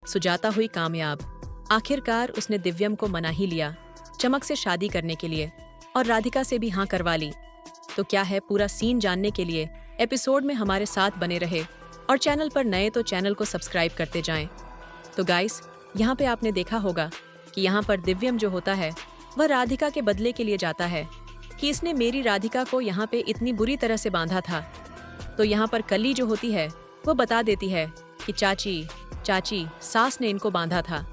सुजाता हुई कामयाब। आखिरकार उसने दिव्यम को मना ही लिया चमक से शादी करने के लिए और राधिका से भी हाँ करवा ली। तो क्या है पूरा सीन जानने के लिए एपिसोड में हमारे साथ बने रहे और चैनल पर नए तो चैनल को सब्सक्राइब करते जाएं। तो गाइस, यहाँ पे आपने देखा होगा कि यहाँ पर दिव्यम जो होता है वह राधिका के बदले के लिए जाता है कि इसने मेरी राधिका को यहाँ पे इतनी बुरी तरह से बांधा था। तो यहाँ पर कली जो होती है वो बता देती है कि चाची सास ने इनको बांधा था।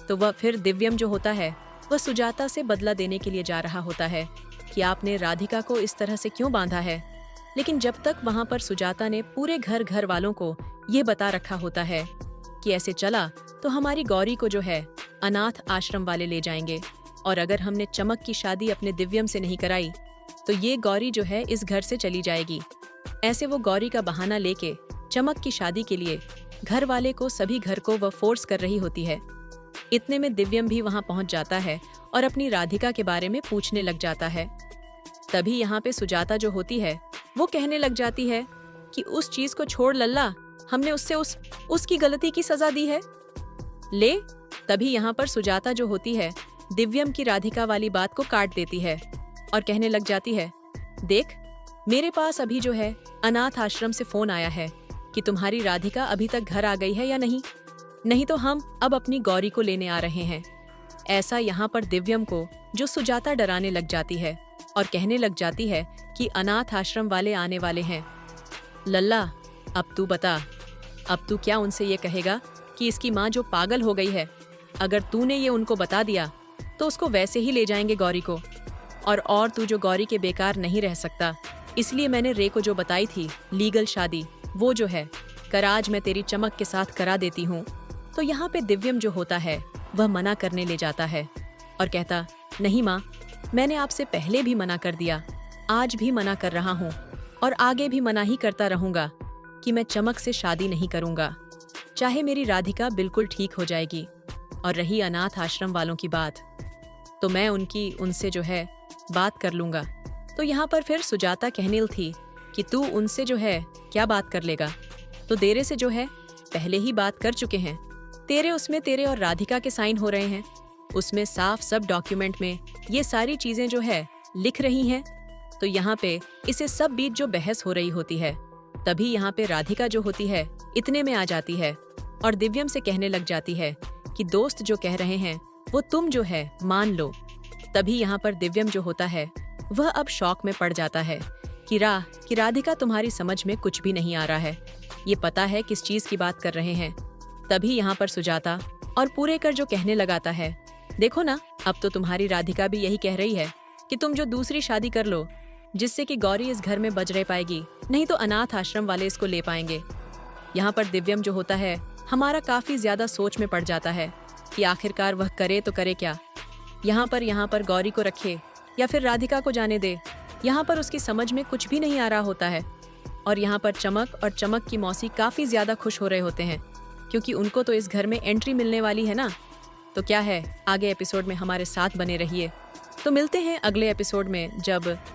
तो वह फिर दिव्यम जो होता है वह सुजाता से बदला देने के लिए जा रहा होता है कि आपने राधिका को इस तरह से क्यों बांधा है। लेकिन जब तक वहाँ पर सुजाता ने पूरे घर वालों को ये बता रखा होता है कि ऐसे चला तो हमारी गौरी को जो है अनाथ आश्रम वाले ले जाएंगे और अगर हमने चमक की शादी अपने दिव्यम से नहीं कराई तो ये गौरी जो है इस घर से चली जाएगी। ऐसे वो गौरी का बहाना लेके चमक की शादी के लिए घर वाले को सभी घर को वह फोर्स कर रही होती है। इतने में दिव्यम भी वहां पहुंच जाता है और अपनी राधिका के बारे में पूछने लग जाता है। तभी यहाँ पे सुजाता जो होती है वो कहने लग जाती है कि उस चीज को छोड़ लल्ला, हमने उससे उसकी गलती की सजा दी है ले। तभी यहाँ पर सुजाता जो होती है दिव्यम की राधिका वाली बात को काट देती है और कहने लग जाती है, देख मेरे पास अभी जो है अनाथ आश्रम से फोन आया है कि तुम्हारी राधिका अभी तक घर आ गई है या नहीं तो हम अब अपनी गौरी को लेने आ रहे हैं। ऐसा यहाँ पर दिव्यम को जो सुजाता डराने लग जाती है और कहने लग जाती है कि अनाथ आश्रम वाले आने वाले हैं। लल्ला, अब तू बता, अब तू क्या उनसे ये कहेगा कि इसकी माँ जो पागल हो गई है, अगर तूने ये उनको बता दिया तो उसको वैसे ही ले जाएंगे गौरी को। और तू जो गौरी के बेकार नहीं रह सकता, इसलिए मैंने रे को जो बताई थी लीगल शादी वो जो है कराज मैं तेरी चमक के साथ करा देती हूँ। तो यहाँ पे दिव्यम जो होता है वह मना करने ले जाता है और कहता, नहीं माँ, मैंने आपसे पहले भी मना कर दिया, आज भी मना कर रहा हूँ और आगे भी मना ही करता रहूंगा कि मैं चमक से शादी नहीं करूंगा, चाहे मेरी राधिका बिल्कुल ठीक हो जाएगी। और रही अनाथ आश्रम वालों की बात, तो मैं उनसे जो है बात कर लूंगा। तो यहाँ पर फिर सुजाता कहने थी कि तू उनसे जो है क्या बात कर लेगा, तो देरे से जो है पहले ही बात कर चुके हैं। उसमें तेरे और राधिका के साइन हो रहे हैं, उसमें साफ सब डॉक्यूमेंट में ये सारी चीजें जो है लिख रही हैं। तो यहाँ पे इसे सब बीच जो बहस हो रही होती है, तभी यहाँ पे राधिका जो होती है इतने में आ जाती है और दिव्यम से कहने लग जाती है कि दोस्त जो कह रहे हैं वो तुम जो है मान लो। तभी यहाँ पर दिव्यम जो होता है वह अब शौक में पड़ जाता है कि राधिका तुम्हारी समझ में कुछ भी नहीं आ रहा है, ये पता है किस चीज की बात कर रहे हैं। तभी यहाँ पर सुजाता और पूरे कर जो कहने लगाता है, देखो ना, अब तो तुम्हारी राधिका भी यही कह रही है कि तुम जो दूसरी शादी कर लो जिससे कि गौरी इस घर में बज रह पाएगी, नहीं तो अनाथ आश्रम वाले इसको ले पाएंगे। यहाँ पर दिव्यम जो होता है हमारा काफी ज्यादा सोच में पड़ जाता है कि आखिरकार वह करे तो करे क्या, यहाँ पर गौरी को रखे या फिर राधिका को जाने दे। यहाँ पर उसकी समझ में कुछ भी नहीं आ रहा होता है। और यहाँ पर चमक की मौसी काफी ज्यादा खुश हो रहे होते हैं क्योंकि उनको तो इस घर में एंट्री मिलने वाली है ना। तो क्या है, आगे एपिसोड में हमारे साथ बने रहिए। तो मिलते हैं अगले एपिसोड में, जब